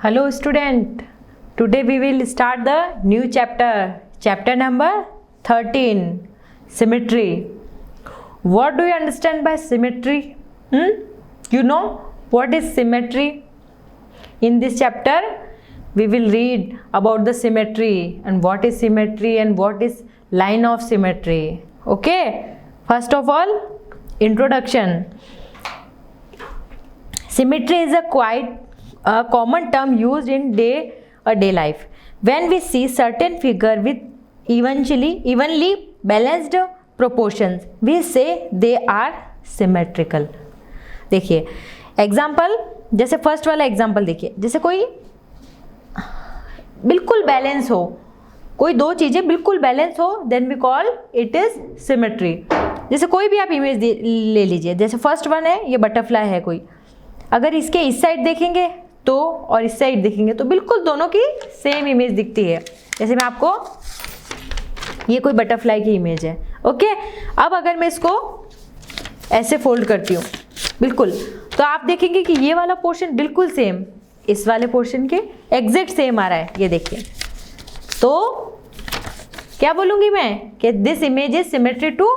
Hello student, today we will start the new chapter number 13, symmetry. What do you understand by symmetry? You know what is symmetry? In this chapter we will read about the symmetry and what is symmetry and what is line of symmetry. Okay, first of all, introduction. Symmetry is a common term used in day-to-day life. When we see certain figure with evenly balanced proportions, we say they are symmetrical. देखिए example, जैसे first वाला example देखिए, जैसे कोई बिल्कुल balance हो, कोई दो चीज़ें बिल्कुल बैलेंस हो, then we call it is symmetry. जैसे कोई भी आप इमेज ले लीजिए, जैसे फर्स्ट वन है, ये बटरफ्लाई है कोई, अगर इसके इस साइड देखेंगे तो और इस साइड देखेंगे तो बिल्कुल दोनों की सेम इमेज दिखती है. जैसे मैं आपको, ये कोई बटरफ्लाई की इमेज है, ओके. अब अगर मैं इसको ऐसे फोल्ड करती हूँ बिल्कुल, तो आप देखेंगे कि ये वाला पोर्शन बिल्कुल सेम इस वाले पोर्शन के एग्जैक्ट सेम आ रहा है. ये देखिए, तो क्या बोलूँगी मैं कि this image is symmetry to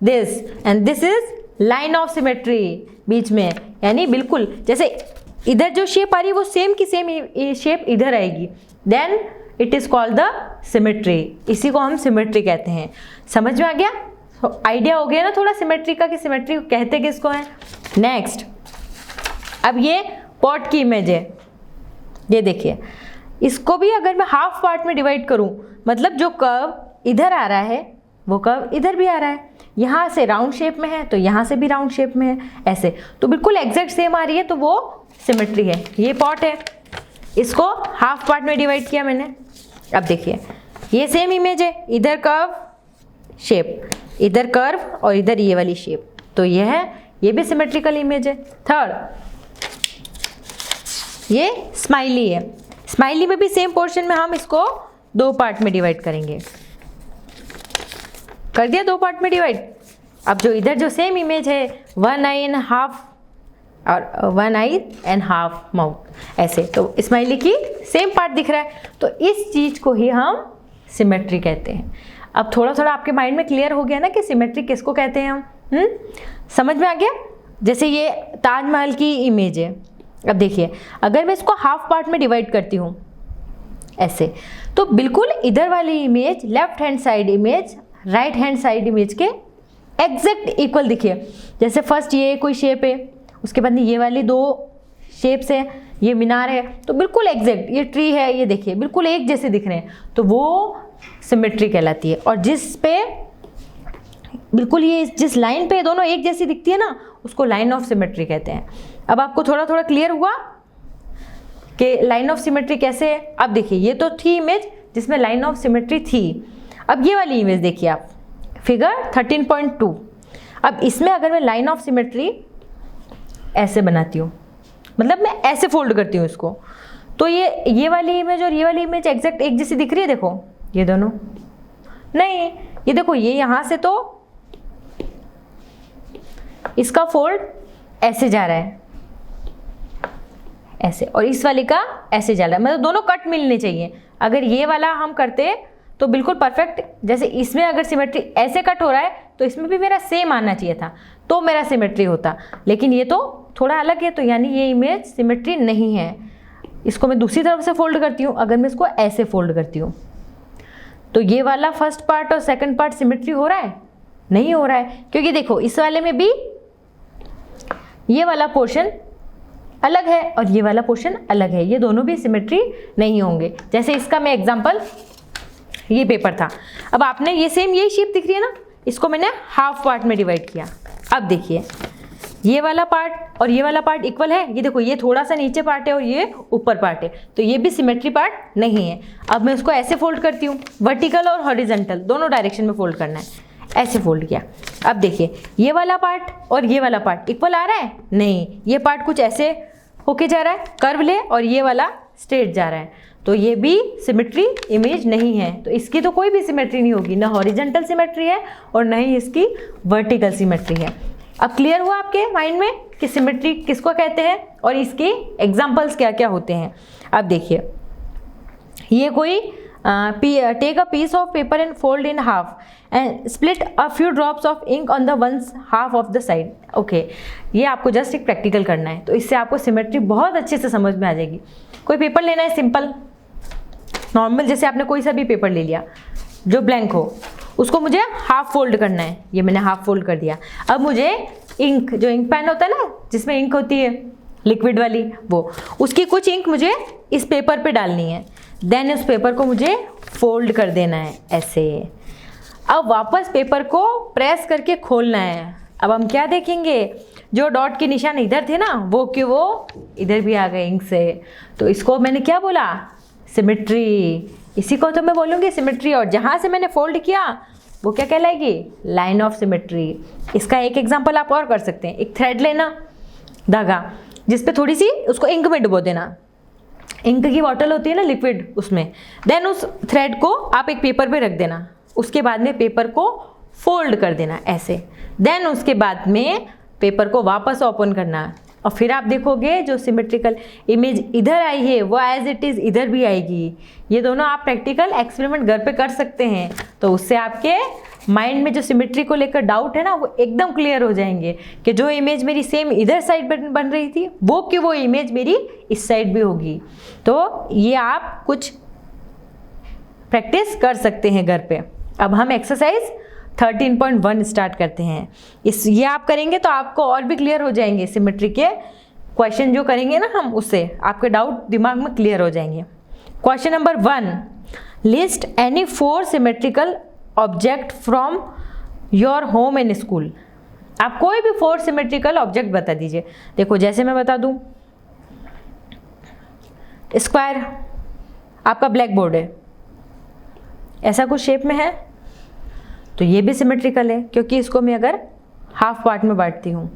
this and this is line of symmetry बीच में, यानी बिल्कुल जैसे इधर जो शेप आ रही है वो सेम की सेम शेप इधर आएगी, then it is called the symmetry. इसी को हम सिमेट्री कहते हैं. समझ में आ गया? आइडिया हो गया ना थोड़ा सिमेट्री का कि सिमेट्री कहते किसको है. नेक्स्ट, अब ये पॉट की इमेज है, ये देखिए, इसको भी अगर मैं हाफ पार्ट में डिवाइड करूं, मतलब जो कर्व इधर आ रहा है वो कर्व इधर भी आ रहा है, यहाँ से राउंड शेप में है तो यहाँ से भी राउंड शेप में है, ऐसे तो बिल्कुल एग्जैक्ट सेम आ रही है, तो वो सिमेट्री है. ये पॉट है, इसको हाफ पार्ट में डिवाइड किया मैंने. अब देखिए ये सेम इमेज है, इधर कर्व शेप, इधर कर्व और इधर ये वाली शेप, तो ये है, ये भी सिमेट्रिकल इमेज है. थर्ड, ये स्माइली है, स्माइली में भी सेम पोर्शन में हम इसको दो पार्ट में डिवाइड करेंगे. कर दिया दो पार्ट में डिवाइड. अब जो इधर जो सेम इमेज है, वन आई एंड हाफ और one I and half mouth, ऐसे, तो स्माइली की सेम पार्ट दिख रहा है, तो इस चीज़ को ही हम सिमेट्री कहते हैं. अब थोड़ा थोड़ा आपके माइंड में क्लियर हो गया ना कि सिमेट्री किसको कहते हैं हम. समझ में आ गया? जैसे ये ताजमहल की इमेज है. अब देखिए अगर मैं इसको हाफ पार्ट में डिवाइड करती हूँ ऐसे, तो बिल्कुल इधर वाली image, left hand side image right hand side image के एग्जैक्ट इक्वल दिखिए. जैसे फर्स्ट ये कोई शेप है, उसके बाद ये वाली दो शेप्स है, ये मीनार है, तो बिल्कुल एग्जैक्ट, ये ट्री है, ये देखिए बिल्कुल एक जैसे दिख रहे हैं, तो वो सिमेट्री कहलाती है. और जिस पे बिल्कुल ये जिस लाइन पे दोनों एक जैसी दिखती है ना, उसको लाइन ऑफ सिमेट्री कहते हैं. अब आपको थोड़ा थोड़ा क्लियर हुआ कि लाइन ऑफ सिमेट्री कैसे है. अब देखिए ये तो थी इमेज जिसमें लाइन ऑफ सिमेट्री थी. अब ये वाली इमेज देखिए आप, फिगर 13.2. अब इसमें अगर मैं लाइन ऑफ सिमेट्री ऐसे बनाती हूँ, मतलब मैं ऐसे फोल्ड करती हूँ इसको, तो ये वाली इमेज और ये वाली इमेज एग्जैक्ट एक जैसी दिख रही है. देखो ये दोनों नहीं, ये देखो ये यहाँ से तो इसका फोल्ड ऐसे जा रहा है ऐसे, और इस वाली का ऐसे जा रहा है, मतलब दोनों कट मिलने चाहिए. अगर ये वाला हम करते तो बिल्कुल परफेक्ट, जैसे इसमें अगर सिमेट्री ऐसे कट हो रहा है तो इसमें भी मेरा सेम आना चाहिए था, तो मेरा सिमेट्री होता. लेकिन ये तो थोड़ा अलग है, तो यानी ये इमेज सिमेट्री नहीं है. इसको मैं दूसरी तरफ से फोल्ड करती हूँ, अगर मैं इसको ऐसे फोल्ड करती हूँ तो ये वाला फर्स्ट पार्ट और सेकंड पार्ट सिमेट्री हो रहा है? नहीं हो रहा है, क्योंकि देखो इस वाले में भी ये वाला पोर्शन अलग है और ये वाला पोर्शन अलग है, ये दोनों भी सिमेट्री नहीं होंगे. जैसे इसका मैं एग्जांपल, ये पेपर था, अब आपने ये सेम यही शेप दिख रही है ना, इसको मैंने हाफ पार्ट में डिवाइड किया. अब देखिए ये वाला पार्ट और ये वाला पार्ट इक्वल है, ये देखो ये थोड़ा सा नीचे पार्ट है और ये ऊपर पार्ट है, तो ये भी सिमेट्री पार्ट नहीं है. अब मैं उसको ऐसे फोल्ड करती हूँ, वर्टिकल और हॉरिजॉन्टल दोनों डायरेक्शन में फोल्ड करना है, ऐसे फोल्ड किया. अब देखिए ये वाला पार्ट और ये वाला पार्ट इक्वल आ रहा है? नहीं, ये पार्ट कुछ ऐसे होके जा रहा है कर्व ले, और ये वाला स्ट्रेट जा रहा है, तो ये भी सिमेट्री इमेज नहीं है. तो इसकी तो कोई भी सिमेट्री नहीं होगी, ना हॉरिजॉन्टल सिमेट्री है और ना ही इसकी वर्टिकल सिमेट्री है. अब क्लियर हुआ आपके माइंड में कि सिमेट्री किसको कहते हैं और इसके एग्जाम्पल्स क्या क्या होते हैं। अब देखिए, ये कोई take a piece of paper and fold in half and split a few drops of ink on the once half of the side. Okay, ये आपको जस्ट एक प्रैक्टिकल करना है, तो इससे आपको सिमेट्री बहुत अच्छे से समझ में आ जाएगी। कोई पेपर लेना है सिंपल नॉर्मल, जैसे आपने कोई सा भी पेपर ले लिया जो ब्लैंक हो, उसको मुझे हाफ फोल्ड करना है। ये मैंने हाफ फोल्ड कर दिया। अब मुझे इंक, जो इंक पेन होता है ना जिसमें इंक होती है लिक्विड वाली, वो उसकी कुछ इंक मुझे इस पेपर पे डालनी है। देन उस पेपर को मुझे फोल्ड कर देना है ऐसे। अब वापस पेपर को प्रेस करके खोलना है। अब हम क्या देखेंगे, जो डॉट के निशान इधर थे ना वो कि वो इधर भी आ गए इंक से। तो इसको मैंने क्या बोला, सिमेट्री। इसी को तो मैं बोलूँगी सिमेट्री। और जहाँ से मैंने फोल्ड किया वो क्या कहलाएगी, लाइन ऑफ सिमेट्री। इसका एक एग्जांपल आप और कर सकते हैं। एक थ्रेड लेना, धागा, जिस पे थोड़ी सी उसको इंक में डुबो देना। इंक की बॉटल होती है ना लिक्विड, उसमें। देन उस थ्रेड को आप एक पेपर पे रख देना। उसके बाद में पेपर को फोल्ड कर देना ऐसे। देन उसके बाद में पेपर को वापस ओपन करना। और फिर आप देखोगे जो सिमेट्रिकल इमेज इधर आई है वो एज इट इज़ इधर भी आएगी। ये दोनों आप प्रैक्टिकल एक्सपेरिमेंट घर पे कर सकते हैं, तो उससे आपके माइंड में जो सिमेट्री को लेकर डाउट है ना वो एकदम क्लियर हो जाएंगे कि जो इमेज मेरी सेम इधर साइड बन रही थी वो इमेज मेरी इस साइड भी होगी। तो ये आप कुछ प्रैक्टिस कर सकते हैं घर पे। अब हम एक्सरसाइज 13.1 स्टार्ट करते हैं। ये आप करेंगे तो आपको और भी क्लियर हो जाएंगे सिमेट्री के क्वेश्चन जो करेंगे ना हम, उससे आपके डाउट दिमाग में क्लियर हो जाएंगे। Question number 1, list any 4 symmetrical object from your home and school. आप कोई भी 4 सिमेट्रिकल ऑब्जेक्ट बता दीजिए। देखो जैसे मैं बता दूं, स्क्वायर आपका ब्लैक बोर्ड है, ऐसा कुछ शेप में है, तो ये भी सिमेट्रिकल है क्योंकि इसको मैं अगर हाफ पार्ट में बांटती हूँ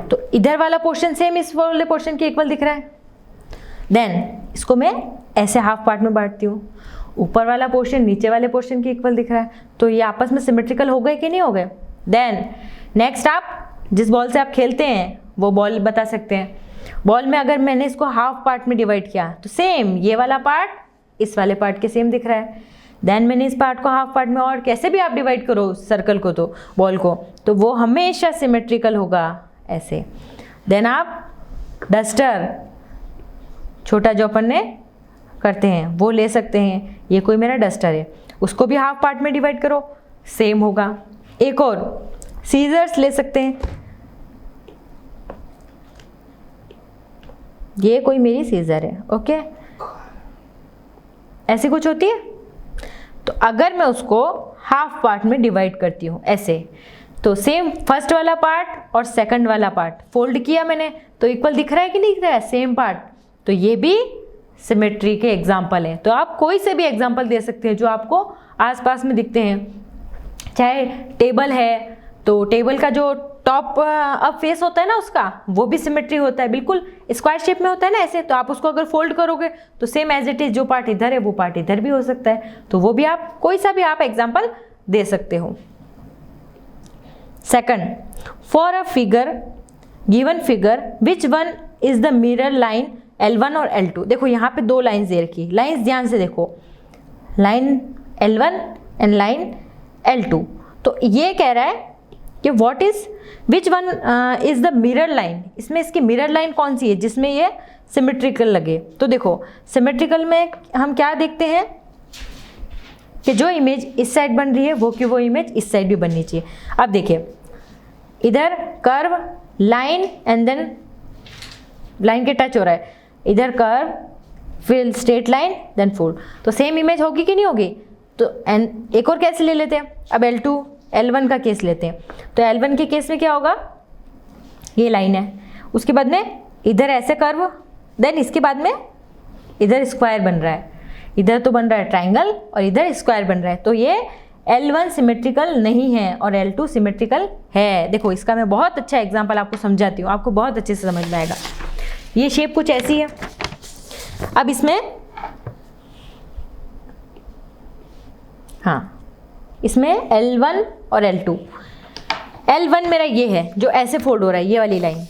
तो इधर वाला पोर्शन सेम इस वाले पोर्शन के इक्वल दिख रहा है। देन इसको मैं ऐसे हाफ पार्ट में बांटती हूँ, ऊपर वाला पोर्शन नीचे वाले पोर्शन के इक्वल दिख रहा है, तो ये आपस में सिमेट्रिकल हो गए कि नहीं हो गए। देन नेक्स्ट, आप जिस बॉल से आप खेलते हैं वो बॉल बता सकते हैं। बॉल में अगर मैंने इसको हाफ पार्ट में डिवाइड किया तो सेम ये वाला पार्ट इस वाले पार्ट के सेम दिख रहा है। देन मैंने इस पार्ट को हाफ पार्ट में, और कैसे भी आप डिवाइड करो सर्कल को, तो बॉल को, तो वो हमेशा सिमेट्रिकल होगा ऐसे। देन आप डस्टर, छोटा जो अपन ने करते हैं वो ले सकते हैं। ये कोई मेरा डस्टर है, उसको भी हाफ पार्ट में डिवाइड करो, सेम होगा। एक और सीजर्स ले सकते हैं, ये कोई मेरी सीजर है, ओके, ऐसी कुछ होती है। तो अगर मैं उसको हाफ पार्ट में डिवाइड करती हूँ ऐसे, तो सेम फर्स्ट वाला पार्ट और सेकंड वाला पार्ट फोल्ड किया मैंने तो इक्वल दिख रहा है कि नहीं दिख रहा है, सेम पार्ट, तो ये भी सिमेट्री के एग्जाम्पल हैं। तो आप कोई से भी एग्जाम्पल दे सकते हैं जो आपको आसपास में दिखते हैं। चाहे टेबल है तो टेबल का जो टॉप अप फेस होता है ना उसका, वो भी सिमेट्री होता है, बिल्कुल स्क्वायर शेप में होता है ना ऐसे, तो आप उसको अगर फोल्ड करोगे तो सेम एज इट इज जो पार्ट इधर है वो पार्ट इधर भी हो सकता है। तो वो भी आप कोई सा भी आप एग्जाम्पल दे सकते हो। Second, for a figure given figure which one is the mirror line L1 और L2। देखो यहाँ पे 2 लाइन्स दे रखी, लाइन्स ध्यान से देखो, line L1 and line L2। तो ये कह रहा है कि what is which one is the mirror line, इसमें इसकी मिरर लाइन कौन सी है जिसमें ये सिमेट्रिकल लगे। तो देखो सिमेट्रिकल में हम क्या देखते हैं कि जो इमेज इस साइड बन रही है वो इमेज इस साइड भी बननी चाहिए। अब देखिए इधर curve line and then line के टच हो रहा है, इधर कर्व फिर स्ट्रेट लाइन देन फोल्ड, तो सेम इमेज होगी कि नहीं होगी। तो एंड एक और केस ले लेते हैं, अब L2 L1 का केस लेते हैं। तो L1 के केस में क्या होगा, ये लाइन है, उसके बाद में इधर ऐसे कर्व, देन इसके बाद में इधर स्क्वायर बन रहा है, इधर तो बन रहा है ट्राइंगल और इधर स्क्वायर बन रहा है, तो ये L1 सिमेट्रिकल नहीं है और L2 सिमेट्रिकल है। देखो इसका मैं बहुत अच्छा एग्जांपल आपको समझाती हूँ, आपको बहुत अच्छे से समझ में आएगा। ये शेप कुछ ऐसी है। अब इसमें हाँ इसमें L1 और L2। L1 मेरा ये है जो ऐसे फोल्ड हो रहा है, ये वाली लाइन।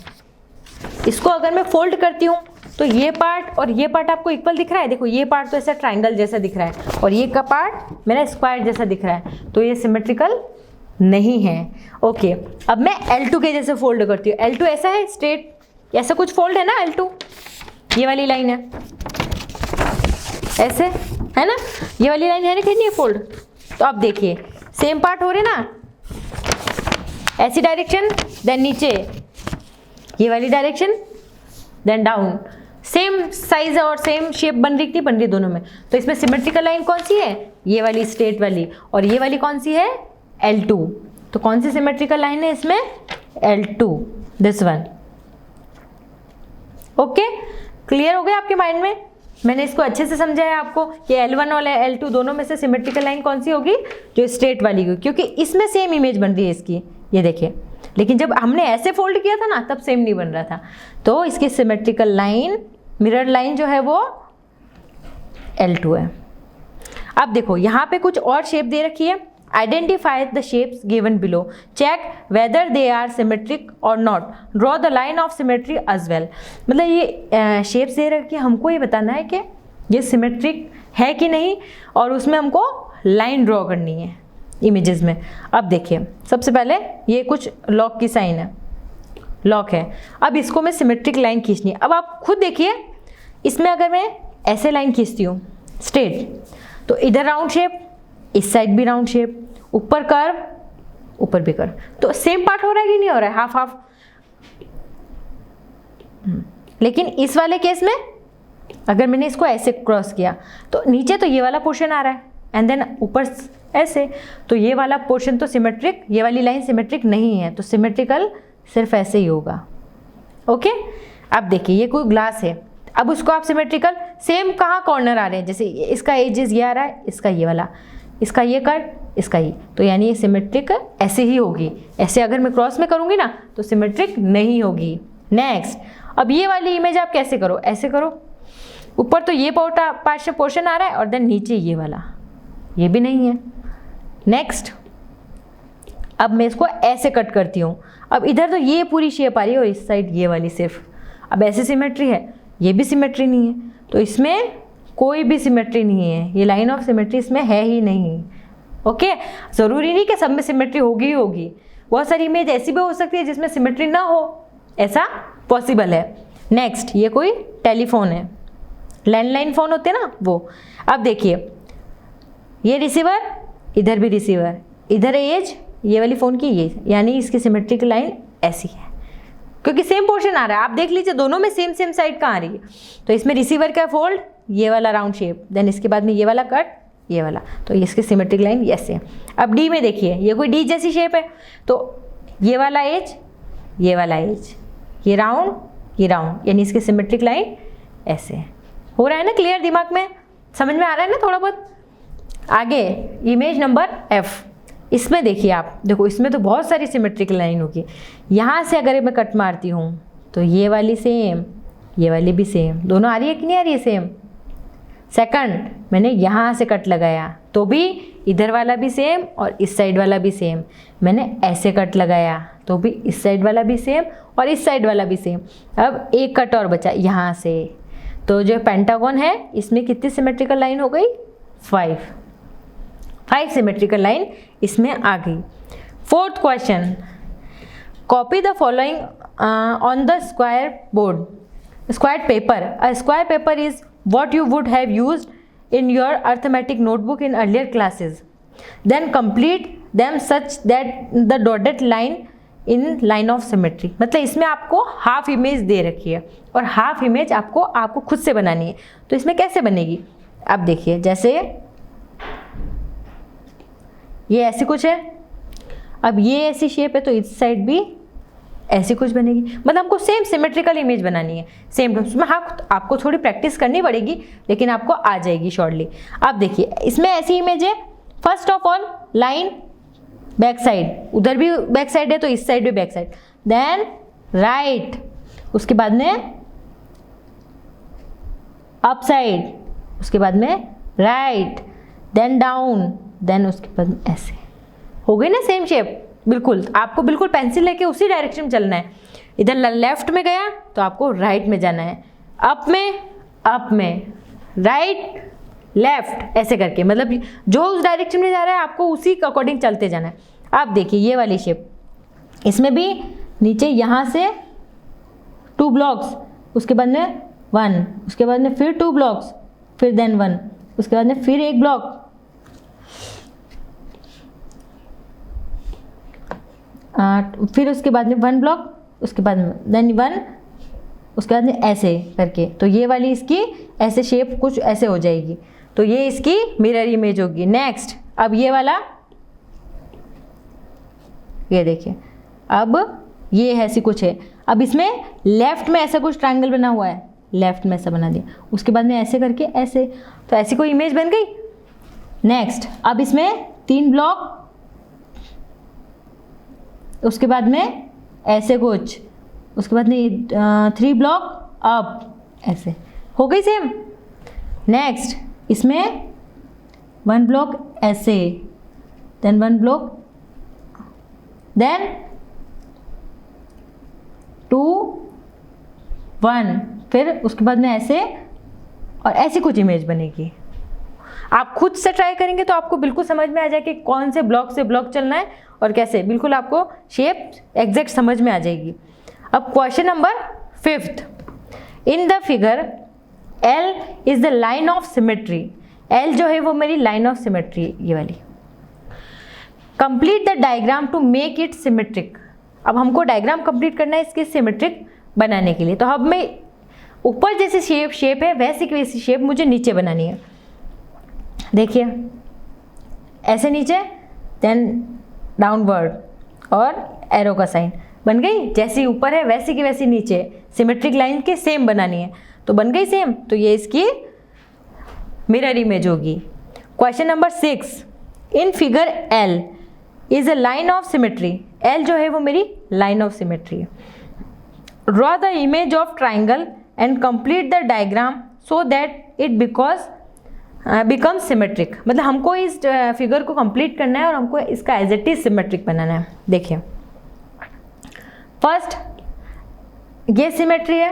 इसको अगर मैं फोल्ड करती हूँ तो ये पार्ट और ये पार्ट आपको इक्वल दिख रहा है। देखो ये पार्ट तो ऐसा ट्राइंगल जैसा दिख रहा है और ये का पार्ट मेरा स्क्वायर जैसा दिख रहा है, तो ये सिमेट्रिकल नहीं है। ओके, अब मैं L2 के जैसे फोल्ड करती हूँ। L2 ऐसा है स्ट्रेट, ऐसा कुछ फोल्ड है ना L2, ये वाली लाइन है ऐसे, है ना, ये वाली लाइन है ना, नहीं फोल्ड। तो अब देखिए सेम पार्ट हो रहे ना, ऐसी डायरेक्शन, देन नीचे ये वाली direction, then down, same size और सेम शेप बन रही थी, बन रही दोनों में। तो इसमें सिमेट्रिकल लाइन कौन सी है? ये वाली स्ट्रेट वाली, और ये वाली कौन सी है? L2। तो कौन सी सिमेट्रिकल लाइन है इसमें? L2, this one. Okay, clear हो गया आपके माइंड में? मैंने इसको अच्छे से समझाया आपको कि L1 और L2 दोनों में से सिमेट्रिकल लाइन कौन सी होगी? जो स्ट्रेट वाली होगी, क्योंकि इसमें सेम इमेज बन रही है इसकी, ये देखिए। लेकिन जब हमने ऐसे फोल्ड किया था ना, तब सेम नहीं बन रहा था। तो इसकी सिमेट्रिकल लाइन, मिरर लाइन जो है वो L2 है। अब देखो यहाँ पे कुछ और शेप दे रखी है। Identify the shapes given below, check whether they are symmetric और not, draw the line of symmetry as well. मतलब ये शेप्स दे रखी है, हमको ये बताना है कि ये सिमेट्रिक है कि नहीं, और उसमें हमको लाइन ड्रॉ करनी है इमेजेस में। अब देखिए सबसे पहले ये कुछ लॉक की साइन है, लॉक है। अब इसको मैं सिमेट्रिक लाइन खींचनी है। अब आप खुद देखिए, इसमें अगर मैं ऐसे लाइन खींचती हूँ स्ट्रेट, तो इधर राउंड शेप, इस साइड भी राउंड शेप, ऊपर कर्व, ऊपर भी कर्व, तो सेम पार्ट हो रहा है कि नहीं हो रहा है? Half half. लेकिन इस वाले केस में अगर मैंने इसको ऐसे क्रॉस किया तो नीचे तो ये वाला पोर्शन आ रहा है, एंड देन ऊपर ऐसे, तो ये वाला पोर्शन तो सिमेट्रिक, ये वाली लाइन सिमेट्रिक नहीं है। तो सिमेट्रिकल सिर्फ ऐसे ही होगा। ओके, अब देखिए ये कोई ग्लास है, अब उसको आप सिमेट्रिकल, सेम कहाँ कॉर्नर आ रहे हैं, जैसे इसका एजेस ये आ रहा है, इसका ये वाला, इसका ये कट, इसका ये, तो यानी ये सिमेट्रिक ऐसे ही होगी। ऐसे अगर मैं क्रॉस में करूँगी ना तो सिमेट्रिक नहीं होगी। नेक्स्ट, अब ये वाली इमेज आप कैसे करो? ऐसे करो, ऊपर तो ये पोर्शन आ रहा है और देन नीचे ये वाला, ये भी नहीं है। नेक्स्ट, अब मैं इसको ऐसे कट करती हूँ। अब इधर तो ये पूरी शेप आ रही है और इस साइड ये वाली सिर्फ। अब ऐसे सिमेट्री है, ये भी सिमेट्री नहीं है, तो इसमें कोई भी सिमेट्री नहीं है। ये लाइन ऑफ सिमेट्री इसमें है ही नहीं। ओके, ज़रूरी नहीं कि सब में सिमेट्री होगी ही होगी। बहुत सारी इमेज ऐसी भी हो सकती है जिसमें सिमेट्री ना हो, ऐसा पॉसिबल है। नेक्स्ट, ये कोई टेलीफोन है, लैंडलाइन फ़ोन होते हैं ना वो। अब देखिए ये रिसीवर, इधर भी रिसीवर, इधर एज ये वाली फ़ोन की ये, यानी इसकी सिमेट्रिक लाइन ऐसी है क्योंकि सेम पोर्शन आ रहा है। आप देख लीजिए दोनों में सेम सेम साइड कहाँ आ रही है। तो इसमें रिसीवर का फोल्ड, ये वाला राउंड शेप, देन इसके बाद में ये वाला कट, ये वाला, तो इसकी सिमेट्रिक लाइन ऐसे है। अब डी में देखिए, ये कोई डी जैसी शेप है, तो ये वाला एज, ये वाला एज, ये राउंड, यानी इसकी सिमेट्रिक लाइन ऐसे हो रहा है ना। क्लियर दिमाग में समझ में आ रहा है ना थोड़ा बहुत? आगे इमेज नंबर F, इसमें देखिए आप, देखो इसमें तो बहुत सारी सिमेट्रिकल लाइन होगी। यहाँ से अगर मैं कट मारती हूँ तो ये वाली सेम, ये वाली भी सेम, दोनों आ रही है कि नहीं आ रही है? सेम। सेकंड, मैंने यहाँ से कट लगाया तो भी इधर वाला भी सेम और इस साइड वाला भी सेम। मैंने ऐसे कट लगाया तो भी इस साइड वाला भी सेम और इस साइड वाला भी सेम। अब एक कट और बचा यहाँ से, तो जो पेंटागन है इसमें कितनी सिमेट्रिकल लाइन हो गई? 5 सिमेट्रिकल लाइन इसमें आ गई। Fourth question, copy the following on the square board, square paper. A square paper is what you would have used in your arithmetic notebook in earlier classes. Then complete them such that the dotted line in line of symmetry. मतलब इसमें आपको half image दे रखी है और half image आपको खुद से बनानी है। तो इसमें कैसे बनेगी? अब देखिए, जैसे ये ऐसी कुछ है, अब ये ऐसी शेप है तो इस साइड भी ऐसी कुछ बनेगी। मतलब हमको सेम सिमेट्रिकल इमेज बनानी है, सेम। उसमें हाँ आपको थोड़ी प्रैक्टिस करनी पड़ेगी, लेकिन आपको आ जाएगी शॉर्टली। अब देखिए इसमें ऐसी इमेज है, first of all line back side, उधर भी बैक साइड है तो इस साइड भी बैक साइड, देन राइट, उसके बाद में अप साइड, उसके बाद में राइट, देन डाउन, देन उसके बाद में ऐसे। हो गई ना सेम शेप, बिल्कुल आपको बिल्कुल पेंसिल लेके उसी डायरेक्शन में चलना है। इधर लेफ्ट में गया तो आपको राइट में जाना है, अप में राइट लेफ्ट, ऐसे करके, मतलब जो उस डायरेक्शन में जा रहा है आपको उसी के अकॉर्डिंग चलते जाना है। आप देखिए ये वाली शेप, इसमें भी नीचे यहाँ से 2 ब्लॉक्स, उसके बाद में 1, उसके बाद में फिर 2 ब्लॉक्स, फिर देन 1, उसके बाद में फिर 1 ब्लॉक, फिर उसके बाद में 1 ब्लॉक, उसके बाद में देन 1, उसके बाद में ऐसे करके। तो ये वाली इसकी ऐसे शेप कुछ ऐसे हो जाएगी, तो ये इसकी मिरर इमेज होगी। नेक्स्ट, अब ये वाला, ये देखिए, अब ये ऐसी कुछ है। अब इसमें लेफ्ट में ऐसा कुछ ट्रायंगल बना हुआ है, लेफ्ट में ऐसा बना दिया, उसके बाद में ऐसे करके ऐसे, तो ऐसी कोई इमेज बन गई। नेक्स्ट, अब इसमें 3 ब्लॉक, उसके बाद में ऐसे कुछ, उसके बाद में 3 ब्लॉक अप, ऐसे हो गई सेम। नेक्स्ट, इसमें 1 ब्लॉक ऐसे, देन 1 ब्लॉक, देन 2 1, फिर उसके बाद में ऐसे, और ऐसी कुछ इमेज बनेगी। आप खुद से ट्राई करेंगे तो आपको बिल्कुल समझ में आ जाए कि कौन से ब्लॉक से ब्लॉक चलना है और कैसे, बिल्कुल आपको शेप एग्जैक्ट समझ में आ जाएगी। अब question number 5th, in the figure L is the line of symmetry. L जो है वो मेरी लाइन ऑफ सिमेट्री है, ये वाली। Complete the diagram to make it symmetric. अब हमको डायग्राम कंप्लीट करना है इसके सिमेट्रिक बनाने के लिए। तो अब मैं ऊपर जैसे शेप है वैसी की वैसी शेप मुझे नीचे बनानी है। देखिए ऐसे नीचे, देन डाउनवर्ड और एरो का साइन बन गई। जैसी ऊपर है वैसी की वैसी नीचे, सिमेट्रिक लाइन के सेम बनानी है, तो बन गई सेम। तो ये इसकी मिरर इमेज होगी। Question number 6, in figure L is a line of symmetry. L जो है वो मेरी लाइन ऑफ सिमेट्री है। Draw the image of triangle and complete the diagram so that it become symmetric. मतलब हमको इस फिगर को कंप्लीट करना है और हमको इसका एज इट इज सिमेट्रिक बनाना है। देखिए फर्स्ट ये सिमेट्री है,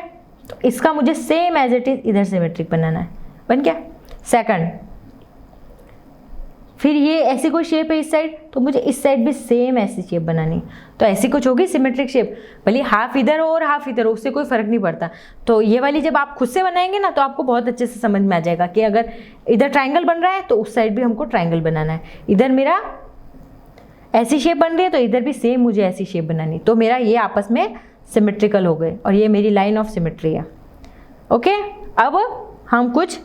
तो इसका मुझे सेम एज इट इज इधर सिमेट्रिक बनाना है। बन गया। सेकंड, फिर ये ऐसी कोई शेप है इस साइड, तो मुझे इस साइड भी सेम ऐसी शेप बनानी। तो ऐसी कुछ होगी सिमेट्रिक शेप, भले हाफ इधर हो और हाफ इधर हो, उससे कोई फर्क नहीं पड़ता। तो ये वाली जब आप खुद से बनाएंगे ना तो आपको बहुत अच्छे से समझ में आ जाएगा कि अगर इधर ट्राइंगल बन रहा है तो उस साइड भी हमको ट्राइंगल बनाना है। इधर मेरा ऐसी शेप बन रही है तो इधर भी सेम मुझे ऐसी शेप बनानी। तो मेरा ये आपस में सिमेट्रिकल हो गए और ये मेरी लाइन ऑफ सिमेट्री है। ओके, अब हम कुछ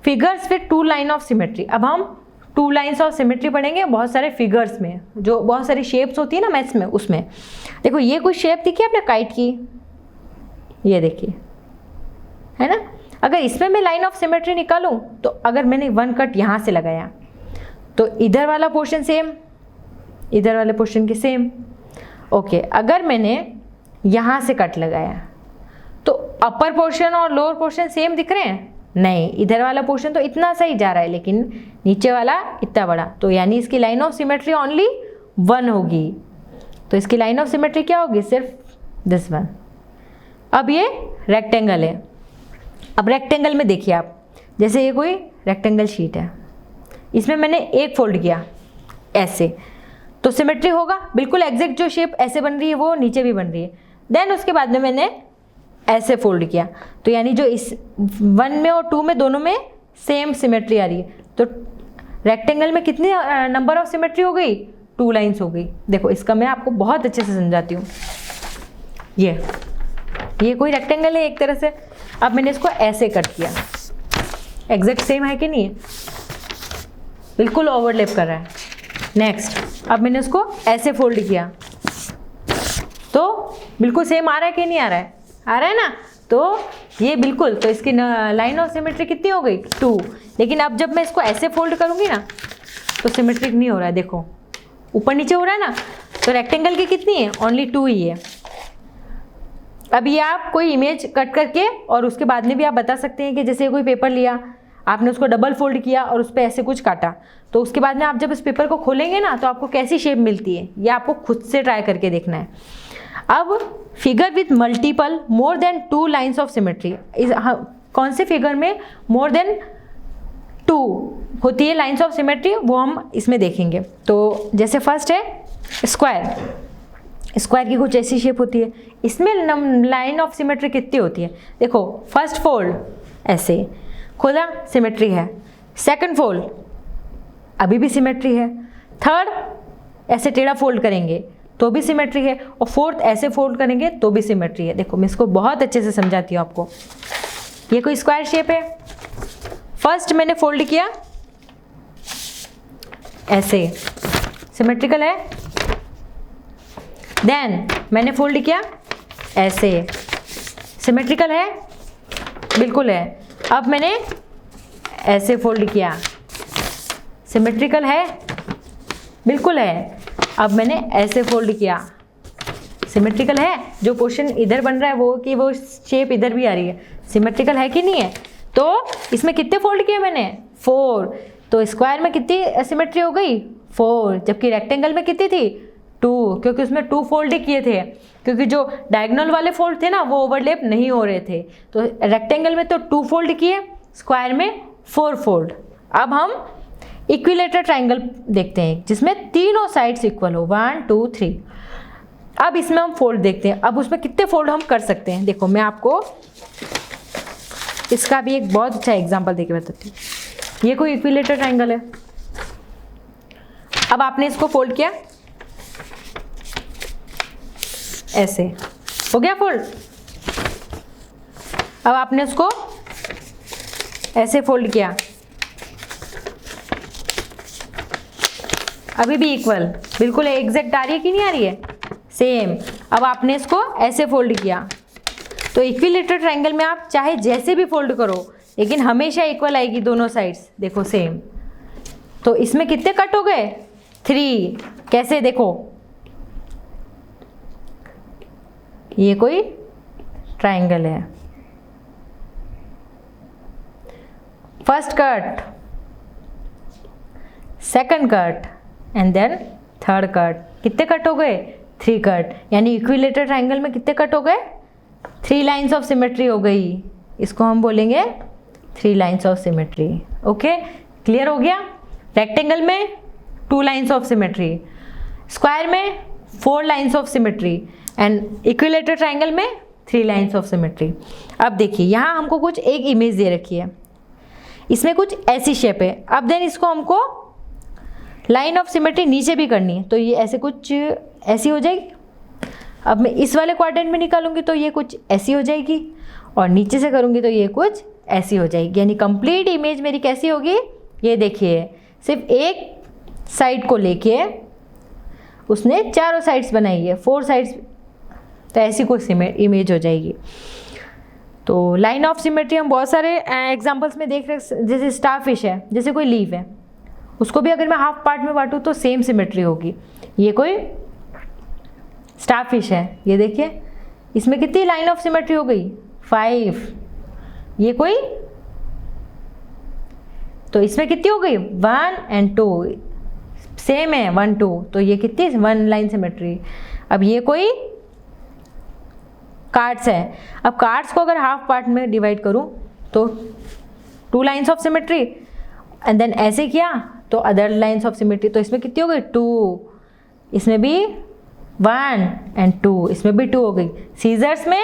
figures with 2 line of symmetry. अब हम 2 लाइन्स ऑफ सिमेट्री पढ़ेंगे बहुत सारे फिगर्स में, जो बहुत सारी शेप्स होती है ना मैथ्स में, उसमें। देखो ये कोई शेप दिखी आपने काइट की, ये देखिए, है ना। अगर इसमें मैं लाइन ऑफ सिमेट्री निकालूं तो अगर मैंने 1 कट यहाँ से लगाया तो इधर वाला पोर्शन सेम, इधर वाले पोर्शन के सेम। ओके, अगर मैंने यहाँ से कट लगाया तो अपर पोर्शन और लोअर पोर्शन सेम दिख रहे हैं? नहीं, इधर वाला पोर्शन तो इतना सही जा रहा है लेकिन नीचे वाला इतना बड़ा, तो यानी इसकी लाइन ऑफ सिमेट्री ओनली 1 होगी। तो इसकी लाइन ऑफ सिमेट्री क्या होगी? सिर्फ दिस वन। अब ये रेक्टेंगल है। अब रेक्टेंगल में देखिए आप, जैसे ये कोई रेक्टेंगल शीट है, इसमें मैंने एक फोल्ड किया ऐसे, तो सिमेट्री होगा बिल्कुल एग्जैक्ट। जो शेप ऐसे बन रही है वो नीचे भी बन रही है। देन उसके बाद में मैंने ऐसे फोल्ड किया, तो यानी जो इस 1 में और 2 में दोनों में सेम सिमेट्री आ रही है। तो रेक्टेंगल में कितनी नंबर ऑफ सिमेट्री हो गई? 2 लाइंस हो गई। देखो इसका मैं आपको बहुत अच्छे से समझाती हूँ। ये कोई रेक्टेंगल है एक तरह से। अब मैंने इसको ऐसे कट किया, एग्जैक्ट सेम है कि नहीं है? बिल्कुल ओवरलैप कर रहा है। नेक्स्ट, अब मैंने उसको ऐसे फोल्ड किया तो बिल्कुल सेम आ रहा है कि नहीं आ रहा है? आ रहा है ना। तो ये बिल्कुल, तो इसकी लाइन ऑफ सिमेट्री कितनी हो गई? 2। लेकिन अब जब मैं इसको ऐसे फोल्ड करूंगी ना तो सिमेट्रिक नहीं हो रहा है। देखो ऊपर नीचे हो रहा है ना। तो रेक्टेंगल की कितनी है? ओनली 2 ही है। अब ये आप कोई इमेज कट करके और उसके बाद में भी आप बता सकते हैं कि जैसे कोई पेपर लिया, आपने उसको डबल फोल्ड किया और उस पर ऐसे कुछ काटा, तो उसके बाद में आप जब इस पेपर को खोलेंगे ना तो आपको कैसी शेप मिलती है ये आपको खुद से ट्राई करके देखना है। अब figure with multiple more than 2 lines of symmetry, कौन से फिगर में मोर देन 2 होती है लाइन्स ऑफ सिमेट्री वो हम इसमें देखेंगे। तो जैसे फर्स्ट है स्क्वायर, स्क्वायर की कुछ ऐसी शेप होती है, इसमें लाइन ऑफ सिमेट्री कितनी होती है? देखो फर्स्ट फोल्ड ऐसे खोला सिमेट्री है, सेकंड फोल्ड अभी भी सिमेट्री है, थर्ड ऐसे टेढ़ा फोल्ड करेंगे तो भी सिमेट्री है, और फोर्थ ऐसे फोल्ड करेंगे तो भी सिमेट्री है। देखो मैं इसको बहुत अच्छे से समझाती हूँ आपको। ये कोई स्क्वायर शेप है, फर्स्ट मैंने फोल्ड किया ऐसे, सिमेट्रिकल है, देन मैंने फोल्ड किया ऐसे, सिमेट्रिकल है, बिल्कुल है। अब मैंने ऐसे फोल्ड किया, सिमेट्रिकल है, बिल्कुल है। अब मैंने ऐसे फोल्ड किया, सिमेट्रिकल है। जो क्वेश्चन इधर बन रहा है वो कि वो शेप इधर भी आ रही है, सिमेट्रिकल है कि नहीं है? तो इसमें कितने फोल्ड किए मैंने? 4। तो स्क्वायर में कितनी सिमेट्री हो गई? 4। जबकि रेक्टेंगल में कितनी थी? 2, क्योंकि उसमें 2 फोल्ड ही किए थे, क्योंकि जो डायगोनल वाले फोल्ड थे ना वो ओवरलैप नहीं हो रहे थे। तो रेक्टेंगल में तो 2 फोल्ड किए, स्क्वायर में 4 फोल्ड। अब हम इक्विलेटरल ट्राइंगल देखते हैं जिसमें तीनों साइड्स इक्वल हो, 1 2 3। अब इसमें हम फोल्ड देखते हैं, अब उसमें कितने फोल्ड हम कर सकते हैं। देखो मैं आपको इसका भी एक बहुत अच्छा एग्जांपल देके बताती हूँ। ये कोई इक्विलेटरल ट्राइंगल है, अब आपने इसको फोल्ड किया ऐसे, हो गया फोल्ड। अब आपने उसको ऐसे फोल्ड किया, अभी भी इक्वल, बिल्कुल एग्जैक्ट आ रही है कि नहीं आ रही है? सेम। अब आपने इसको ऐसे फोल्ड किया, तो इक्विलेटरल ट्रायंगल में आप चाहे जैसे भी फोल्ड करो लेकिन हमेशा इक्वल आएगी दोनों साइड्स। देखो सेम। तो इसमें कितने कट हो गए? 3। कैसे? देखो ये कोई ट्रायंगल है, first cut, second cut and then third cut. कितने कट हो गए? 3 कट। यानी इक्विलेटरल ट्रायंगल में कितने कट हो गए? 3 लाइन्स ऑफ सिमेट्री हो गई। इसको हम बोलेंगे 3 lines of symmetry. Okay, clear हो गया? रेक्टेंगल में 2 लाइन्स ऑफ सिमेट्री, स्क्वायर में 4 lines of symmetry and equilateral triangle में 3 लाइन्स ऑफ सिमेट्री। अब देखिए यहाँ हमको कुछ एक इमेज दे रखी है, इसमें कुछ ऐसी शेप है। अब देन इसको हमको लाइन ऑफ सिमेट्री नीचे भी करनी है, तो ये ऐसे कुछ ऐसी हो जाएगी। अब मैं इस वाले क्वाड्रेंट में निकालूंगी तो ये कुछ ऐसी हो जाएगी, और नीचे से करूंगी तो ये कुछ ऐसी हो जाएगी। यानी कंप्लीट इमेज मेरी कैसी होगी? ये देखिए, सिर्फ एक साइड को लेके उसने चारों साइड्स बनाई है, 4 साइड्स, तो ऐसी कुछ इमेज हो जाएगी। तो लाइन ऑफ सिमेट्री हम बहुत सारे एग्जांपल्स में देख रहे, जैसे स्टार फिश है, जैसे कोई लीव है, उसको भी अगर मैं हाफ पार्ट में बांटूँ तो सेम सिमेट्री होगी। ये कोई स्टार फिश है, ये देखिए इसमें कितनी लाइन ऑफ सिमेट्री हो गई? 5। ये कोई, तो इसमें कितनी हो गई? 1 and 2 सेम है, 1 2, तो ये कितनी? 1 लाइन सिमेट्री। अब ये कोई कार्ड्स है, अब कार्ड्स को अगर हाफ पार्ट में डिवाइड करूं तो 2 lines of symmetry and then ऐसे किया तो अदर लाइन्स ऑफ सिमेट्री। तो इसमें कितनी हो गई? 2। इसमें भी 1 and 2, इसमें भी 2 हो गई। सीजर्स में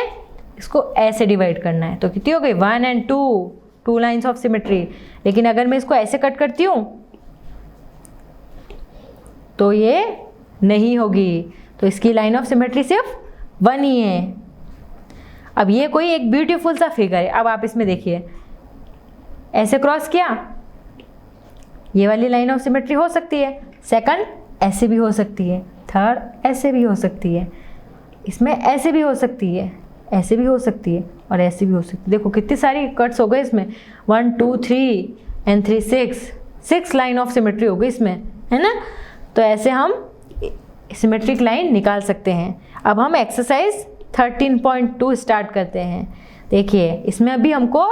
इसको ऐसे डिवाइड करना है तो कितनी हो गई? 1 and 2 लाइन्स ऑफ सिमेट्री। लेकिन अगर मैं इसको ऐसे कट करती हूँ तो ये नहीं होगी, तो इसकी लाइन ऑफ सिमेट्री सिर्फ 1 ही है। अब ये कोई एक ब्यूटीफुल सा फिगर है। अब आप इसमें देखिए, ऐसे क्रॉस किया, ये वाली लाइन ऑफ सिमेट्री हो सकती है, सेकंड ऐसे भी हो सकती है, थर्ड ऐसे भी हो सकती है, इसमें ऐसे भी हो सकती है, ऐसे भी हो सकती है और ऐसे भी हो सकती है। देखो कितनी सारी कट्स हो गए इसमें, 1 2 3 एंड 3 6 लाइन ऑफ सिमेट्री हो गई इसमें, है ना। तो ऐसे हम सिमेट्रिक लाइन निकाल सकते हैं। अब हम एक्सरसाइज 13.2 स्टार्ट करते हैं। देखिए इसमें अभी हमको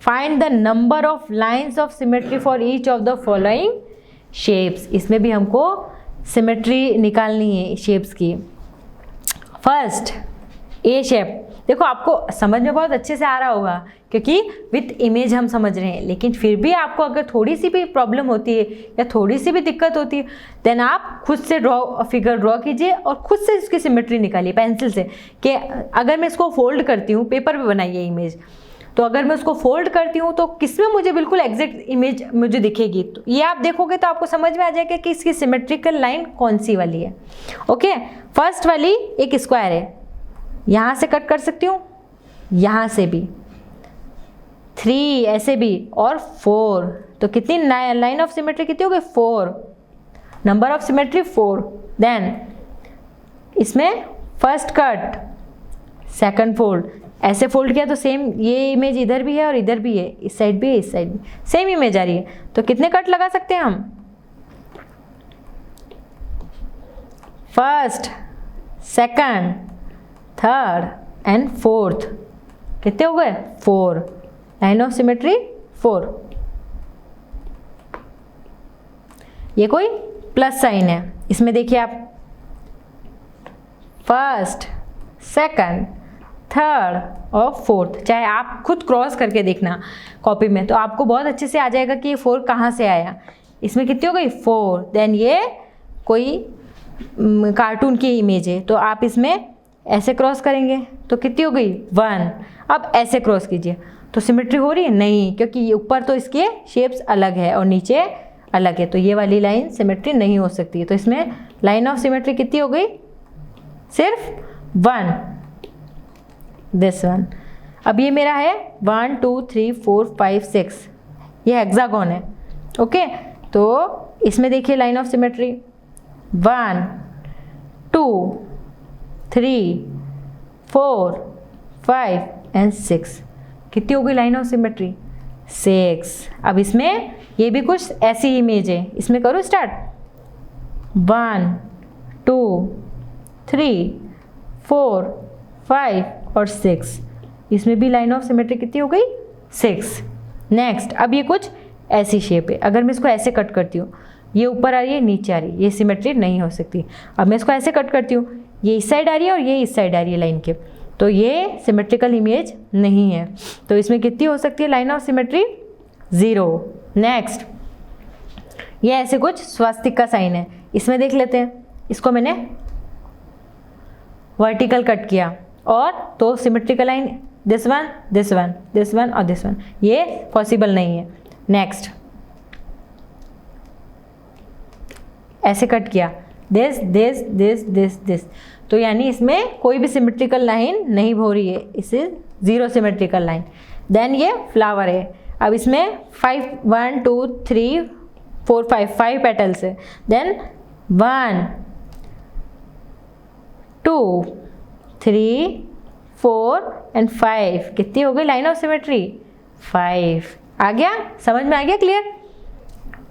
find the number of lines of symmetry for each of the following shapes, इसमें भी हमको सिमेट्री निकालनी है शेप्स की। फर्स्ट ए शेप, देखो आपको समझ में बहुत अच्छे से आ रहा होगा क्योंकि विथ इमेज हम समझ रहे हैं, लेकिन फिर भी आपको अगर थोड़ी सी भी प्रॉब्लम होती है या थोड़ी सी भी दिक्कत होती है देन आप खुद से फिगर ड्रॉ कीजिए और खुद से इसकी सिमेट्री निकालिए पेंसिल से। कि अगर मैं इसको फोल्ड करती हूँ, पेपर पे बनाइए इमेज, तो अगर मैं उसको फोल्ड करती हूँ तो किसमें मुझे बिल्कुल एग्जैक्ट इमेज मुझे दिखेगी, तो ये आप देखोगे तो आपको समझ में आ जाएगा कि इसकी सिमेट्रिकल लाइन कौन सी वाली है। ओके, फर्स्ट वाली एक स्क्वायर है, यहाँ से कट कर सकती हूँ, यहाँ से भी 3 ऐसे भी और 4, तो कितनी लाइन ऑफ सिमेट्री कितनी हो गई 4, नंबर ऑफ सिमेट्री 4। देन इसमें फर्स्ट कट, सेकंड फोल्ड, ऐसे फोल्ड किया तो सेम ये इमेज इधर भी है और इधर भी है, इस साइड भी है इस साइड भी सेम इमेज आ रही है, तो कितने कट लगा सकते हैं हम, first, second, third and fourth, कितने हो गए 4, लाइन ऑफ सिमेट्री 4। ये कोई प्लस साइन है, इसमें देखिए आप फर्स्ट, सेकंड, थर्ड और फोर्थ, चाहे आप खुद क्रॉस करके देखना कॉपी में तो आपको बहुत अच्छे से आ जाएगा कि ये 4 कहाँ से आया। इसमें कितनी हो गई 4, देन ये कोई कार्टून की इमेज है तो आप इसमें ऐसे क्रॉस करेंगे तो कितनी हो गई 1। अब ऐसे क्रॉस कीजिए तो सिमेट्री हो रही है नहीं, क्योंकि ऊपर तो इसके शेप्स अलग है और नीचे अलग है, तो ये वाली लाइन सिमेट्री नहीं हो सकती है। तो इसमें लाइन ऑफ सिमेट्री कितनी हो गई, सिर्फ 1, दिस वन। अब ये मेरा है 1 2 3 4 5 6, ये हेक्सागोन है। ओके, तो इसमें देखिए लाइन ऑफ सिमेट्री 1 2 3 4 5 एंड 6, कितनी हो गई लाइन ऑफ सिमेट्री 6। अब इसमें ये भी कुछ ऐसी इमेज है, इसमें करो स्टार्ट 1 2 3 4 5 और 6, इसमें भी लाइन ऑफ सिमेट्री कितनी हो गई 6। नेक्स्ट, अब ये कुछ ऐसी शेप है, अगर मैं इसको ऐसे कट करती हूँ, ये ऊपर आ रही है नीचे आ रही है, ये सिमेट्री नहीं हो सकती। अब मैं इसको ऐसे कट करती हूँ, ये इस साइड आ रही है और ये इस साइड आ रही है लाइन के, तो ये सिमेट्रिकल इमेज नहीं है। तो इसमें कितनी हो सकती है लाइन ऑफ सिमेट्री 0। नेक्स्ट, ये ऐसे कुछ स्वास्तिक का साइन है, इसमें देख लेते हैं, इसको मैंने वर्टिकल कट किया और तो symmetrical line this one this one this one और दिस वन, ये पॉसिबल नहीं है। नेक्स्ट, ऐसे कट किया this this this this this, तो यानी इसमें कोई भी सिमेट्रिकल लाइन नहीं हो रही है, इसे 0 सिमेट्रिकल लाइन। देन ये फ्लावर है, अब इसमें 1 2 3 4 5 पेटल्स है, देन 1 2 3 4 एंड 5, कितनी हो गई लाइन ऑफ सिमेट्री 5। आ गया, समझ में आ गया, क्लियर।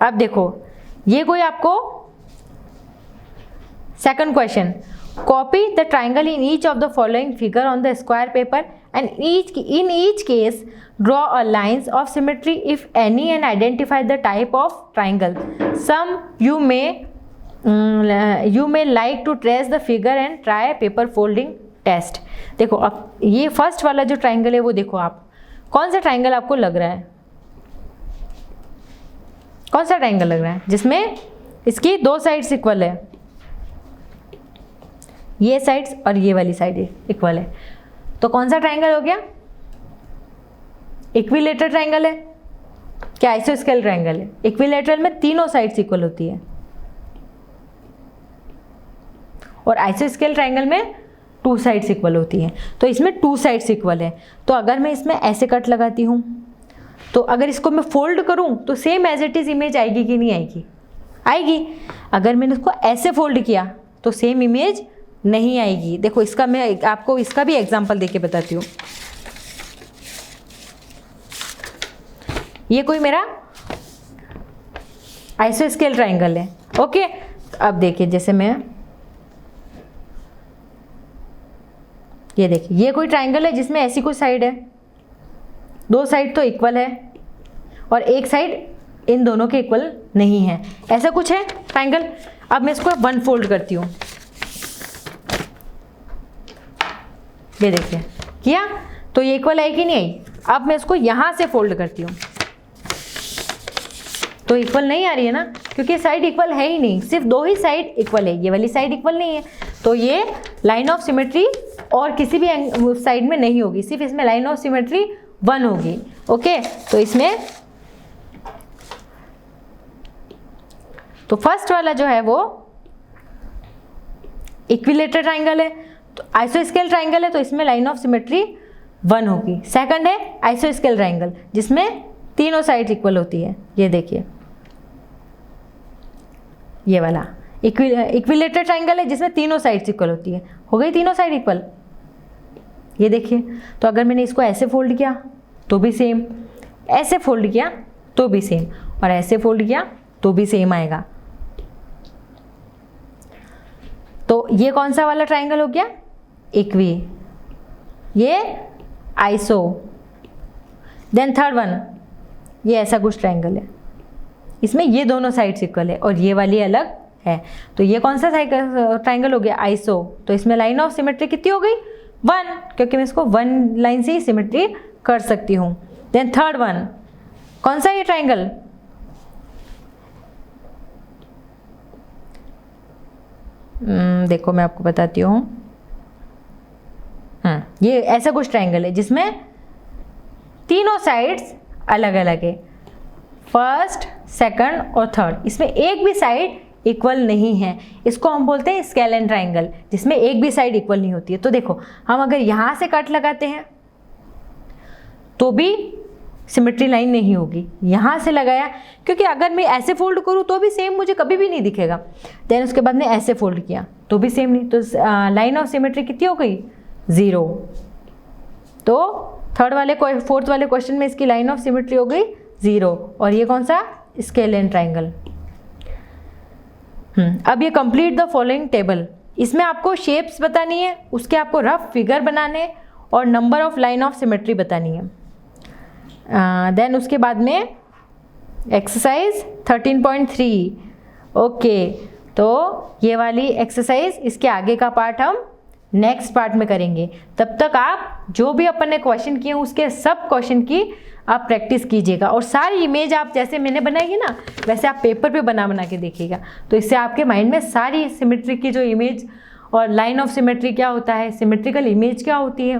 अब देखो ये कोई आपको second question, copy the triangle in each of the following figure on the square paper and in each case draw a lines of symmetry if any and identify the type of triangle. Some you may like to trace the figure and try paper folding test. देखो अब ये first वाला जो triangle है वो देखो आप, कौन सा ट्राइंगल आपको लग रहा है, कौन सा ट्राइंगल लग रहा है जिसमें इसकी 2 साइड्स इक्वल है, ये साइड्स और ये वाली साइड इक्वल है, तो कौन सा ट्राइंगल हो गया, इक्विलेटरल ट्राइंगल है क्या आइसोस्केल ट्राइंगल है। इक्विलेटरल में तीनों साइड्स इक्वल होती है और आइसोस्केल ट्राइंगल में 2 साइड्स इक्वल होती हैं, तो इसमें 2 साइड्स इक्वल है। तो अगर मैं इसमें ऐसे कट लगाती हूँ तो अगर इसको मैं फोल्ड करूँ तो same as it is image आएगी कि नहीं आएगी, आएगी। अगर मैंने इसको ऐसे फोल्ड किया तो सेम इमेज नहीं आएगी। देखो इसका मैं आपको इसका भी एग्जांपल देके बताती हूँ। ये कोई मेरा आइसोस्केल ट्राइंगल है, ओके। अब देखिए जैसे मैं ये देखिए ये कोई ट्राइंगल है जिसमें ऐसी कोई साइड है, दो साइड तो इक्वल है और एक साइड इन दोनों के इक्वल नहीं है, ऐसा कुछ है ट्राइंगल। अब मैं इसको वन फोल्ड करती हूँ, ये देखिए किया, तो ये इक्वल आई कि नहीं आई। अब मैं इसको यहाँ से फोल्ड करती हूँ तो इक्वल नहीं आ रही है ना, क्योंकि साइड इक्वल है ही नहीं, सिर्फ दो ही साइड इक्वल है, ये वाली साइड इक्वल नहीं है, तो ये लाइन ऑफ सिमेट्री और किसी भी साइड में नहीं होगी, सिर्फ इसमें लाइन ऑफ सिमेट्री 1 होगी। ओके, तो इसमें तो फर्स्ट वाला जो है वो इक्विलेटरल ट्राइंगल है, तो आइसोस्केल ट्राइंगल है, तो इसमें लाइन ऑफ सिमेट्री 1 होगी। सेकंड है आइसोस्केल ट्राइंगल जिसमें तीनों साइड इक्वल होती है, ये देखिए ये वाला इक्विलेटरल ट्राइंगल है जिसमें तीनों साइड्स इक्वल होती है। हो गई तीनों साइड इक्वल, ये देखिए। तो अगर मैंने इसको ऐसे फोल्ड किया तो भी सेम, ऐसे फोल्ड किया तो भी सेम, और ऐसे फोल्ड किया तो भी सेम आएगा। तो ये कौन सा वाला ट्राइंगल हो गया, इक्वी, ये आइसो। देन थर्ड वन, ये ऐसा कुछ ट्राइंगल है, इसमें ये दोनों साइड्स इक्वल है और ये वाली अलग है, तो ये कौन सा ट्राइंगल हो गया, आइसो। तो इसमें लाइन ऑफ सिमेट्री कितनी हो गई, 1, क्योंकि मैं इसको 1 लाइन से ही सिमेट्री कर सकती हूँ। देन थर्ड वन, कौन सा ये ट्राइंगल, देखो मैं आपको बताती हूँ, ये ऐसा कुछ ट्राइंगल है जिसमें तीनों साइड्स अलग अलग है, फर्स्ट, सेकंड और थर्ड, इसमें एक भी साइड इक्वल नहीं है, इसको हम बोलते हैं स्केलेन ट्राइंगल, जिसमें एक भी साइड इक्वल नहीं होती है। तो देखो हम अगर यहाँ से कट लगाते हैं तो भी सिमेट्री लाइन नहीं होगी, यहाँ से लगाया, क्योंकि अगर मैं ऐसे फोल्ड करूँ तो भी सेम मुझे कभी भी नहीं दिखेगा। देन उसके बाद मैं ऐसे फोल्ड किया तो भी सेम नहीं, तो लाइन ऑफ सिमेट्री कितनी हो गई, 0। तो फोर्थ वाले क्वेश्चन में इसकी लाइन ऑफ सिमेट्री हो गई 0, और ये कौन सा, स्केलेन ट्राइंगल। अब ये कंप्लीट द फॉलोइंग टेबल, इसमें आपको शेप्स बतानी है, उसके आपको रफ फिगर बनाने और number of line of symmetry बतानी है। देन उसके बाद में एक्सरसाइज 13.3, ओके, तो ये वाली एक्सरसाइज, इसके आगे का पार्ट हम नेक्स्ट पार्ट में करेंगे। तब तक आप जो भी अपन ने क्वेश्चन किए उसके सब क्वेश्चन की आप प्रैक्टिस कीजिएगा, और सारी इमेज आप जैसे मैंने बनाई है ना वैसे आप पेपर पे बना के देखिएगा, तो इससे आपके माइंड में सारी सिमेट्री की जो इमेज और लाइन ऑफ सिमेट्री क्या होता है, सिमेट्रिकल इमेज क्या होती है,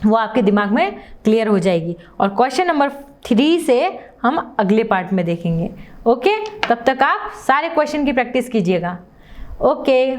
वो आपके दिमाग में क्लियर हो जाएगी। और क्वेश्चन नंबर 3 से हम अगले पार्ट में देखेंगे। ओके, तब तक आप सारे क्वेश्चन की प्रैक्टिस कीजिएगा। ओके।